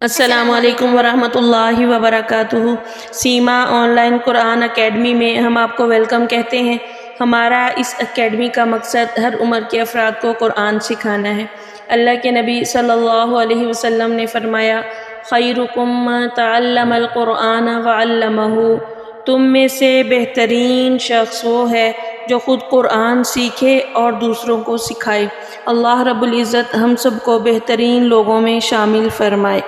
السلام علیکم ورحمۃ اللہ وبرکاتہ۔ سیما آن لائن قرآن اکیڈمی میں ہم آپ کو ویلکم کہتے ہیں۔ ہمارا اس اکیڈمی کا مقصد ہر عمر کے افراد کو قرآن سکھانا ہے۔ اللہ کے نبی صلی اللہ علیہ وسلم نے فرمایا، خیرکم من تعلم القرآن وعلمہ، تم میں سے بہترین شخص وہ ہے جو خود قرآن سیکھے اور دوسروں کو سکھائے۔ اللہ رب العزت ہم سب کو بہترین لوگوں میں شامل فرمائے۔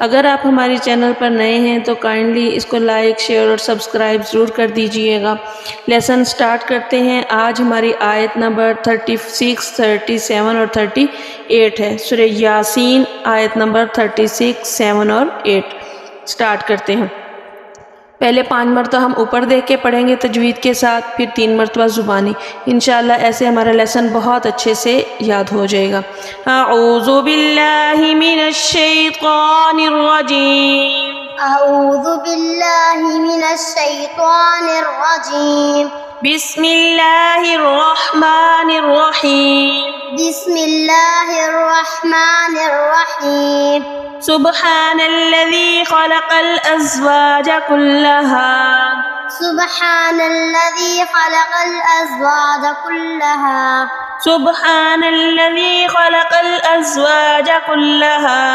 اگر آپ ہمارے چینل پر نئے ہیں تو کائنڈلی اس کو لائک، شیئر اور سبسکرائب ضرور کر دیجئے گا۔ لیسن سٹارٹ کرتے ہیں۔ آج ہماری آیت نمبر 36، 37 اور 38 ہے۔ سورہ یاسین آیت نمبر 36، 7 اور 8 سٹارٹ کرتے ہیں۔ پہلے 5 مرتبہ ہم اوپر دیکھ کے پڑھیں گے تجوید کے ساتھ، پھر 3 مرتبہ زبانی۔ انشاءاللہ ایسے ہمارا لیسن بہت اچھے سے یاد ہو جائے گا۔ اعوذ باللہ من الشیطان الرجیم، اعوذ باللہ من الشیطان الرجیم، بسم اللہ الرحمن الرحیم، بسم اللہ الرحمن الرحیم، سبحان الذی خلق الازواج كلها، سبحان الذی خلق الازواج كلها، سبحان الذی خلق الازواج كلها،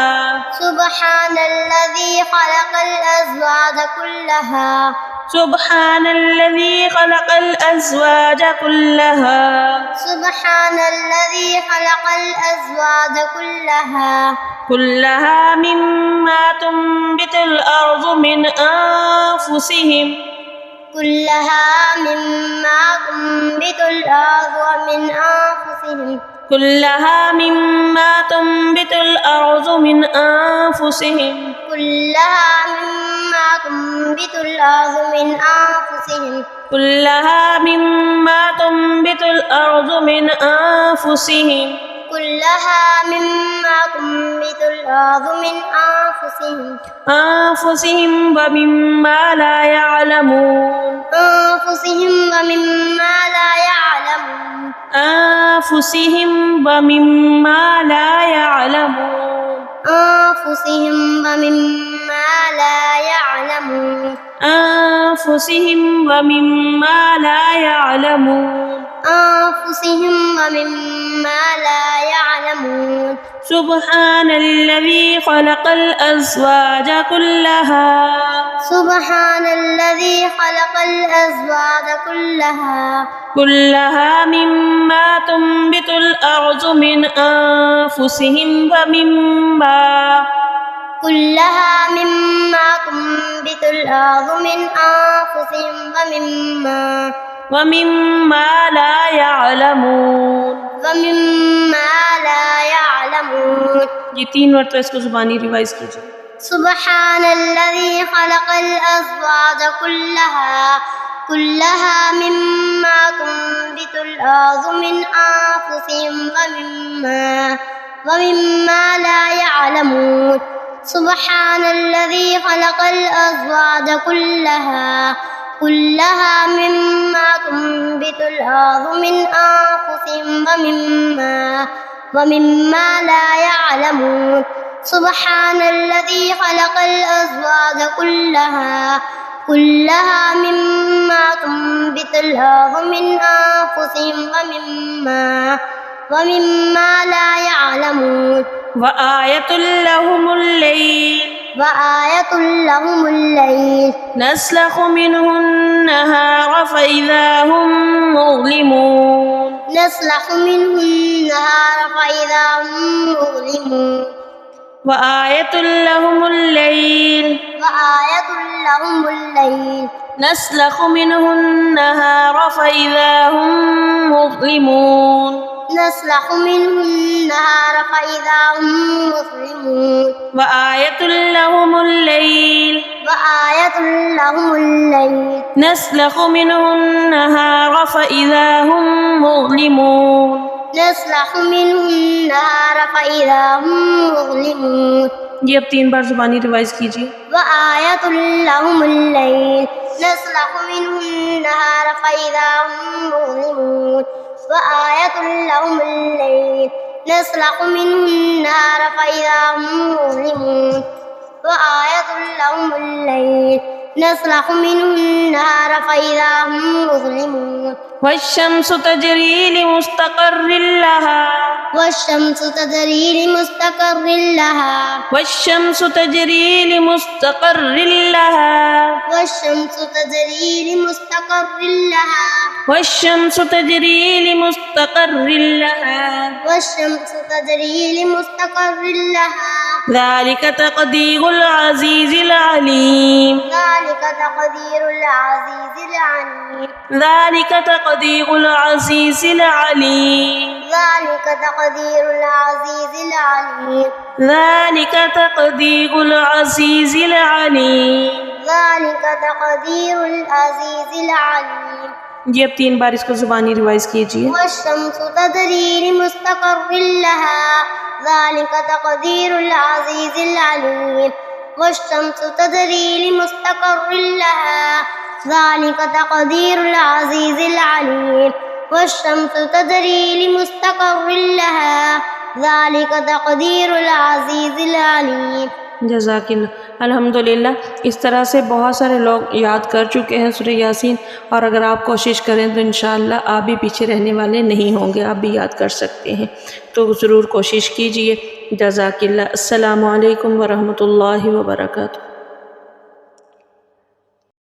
سبحان الذی خلق الازواج كلها، سبحان الذی خلق الازواج كلها، سبحان الذی خلق الازواج كلها، كلها مما تنبت الأرض من أنفسهم، كلها مما تنبت الأرض ومن أنفسهم، كلها مما تنبت الأرض من أنفسهم، كلها مما تنبت الأرض من أنفسهم، كلها مما تنبت الأرض من أنفسهم، كلها مما تنبت الأرض من أنفسهم، أنفسهم ومما لا يعلمون، أنفسهم ومما لا يعلمون، أنفسهم ومما لا يعلمون، أنفسهم ومما لا يعلمون، أنفسهم ومما لا يعلمون، أنفسهم ومما لا يعلمون، سبحان الذي خلق الأزواج كلها، سبحان الذي خلق الأزواج كلها، كلها مما تنبت الأرض من أنفسهم ومما كلها مما تنبت الأرض من أنفسهم ومما لا يعلمون۔ ومما لا يعلمون۔ یہ 3 مرتبہ اس کو زبانی ریوائز کیجیے۔ سبحان الذي خلق الأزواج كلها مما تنبت الأرض من أنفسهم ومما لا يعلمون، سبحان الذي خلق الأزواج كلها مما تنبت الأرض من أنفسهم ومما لا يعلمون، سبحان الذي خلق الأزواج كلها مما تنبت الأرض من أنفسهم ومما لا يعلمون، وآية لهم الليل، وآية لهم الليل، نسلخ منه النهار فإذا هم مظلمون، نسلخ منه النهار فإذا هم مظلمون، وآية لهم الليل، وآية لهم الليل، نسلخ منه النهار فإذا هم مظلمون، نسلخ منه النهار فإذا هم مظلمون، وآية لهم الليل، وآية لهم الليل، نسلخ منه النهار فإذا هم مظلمون، نسلخ منه النهار فإذا هم مظلمون۔ یہ اب 3 بار زبانی ریوائز کیجیے۔ وآية لهم الليل، نسلخ منه النهار فإذا هم مظلمون، وآية لهم الليل، نسلخ منه النهار فإذا هم مظلمون، نسلخ منه النهار فإذا هم مظلمون والشمس تجري لمستقر لها والشمس تجري لمستقر لها والشمس تجري لمستقر لها والشمس تجري لمستقر لها والشمس تجري لمستقر لها والشمس تجري لمستقر لها ذلك تقدير العزيز العليم ذلك تقدير العزيز العليم ذلك تقدير العزيز العليم ذلك تقدير العزيز العليم ذلك تقدير العزيز العليم ذلك تقدير العزيز العليم जी अब 3 बार इसको ज़ुबानी रिवाइज कीजिए। والشمس تجري لمستقر لها ذلك تقدير العزيز العليم والشمس تجري لمستقر لها ذلك تقدير العزيز العليم والشمس تجري لمستقر لها ذلك تقدير العزيز العليم जज़ाकिल्लाह। अल्हम्दुलिल्लाह इस तरह से बहुत सारे लोग याद कर चुके हैं सूरह यासीन, और अगर आप कोशिश करें तो इंशाअल्लाह आप भी पीछे रहने वाले नहीं होंगे, आप भी याद कर सकते हैं। तो ज़रूर कोशिश कीजिए। जज़ाकिल्लाह। अस्सलामु अलैकुम व रहमतुल्लाहि व बरकातुहू।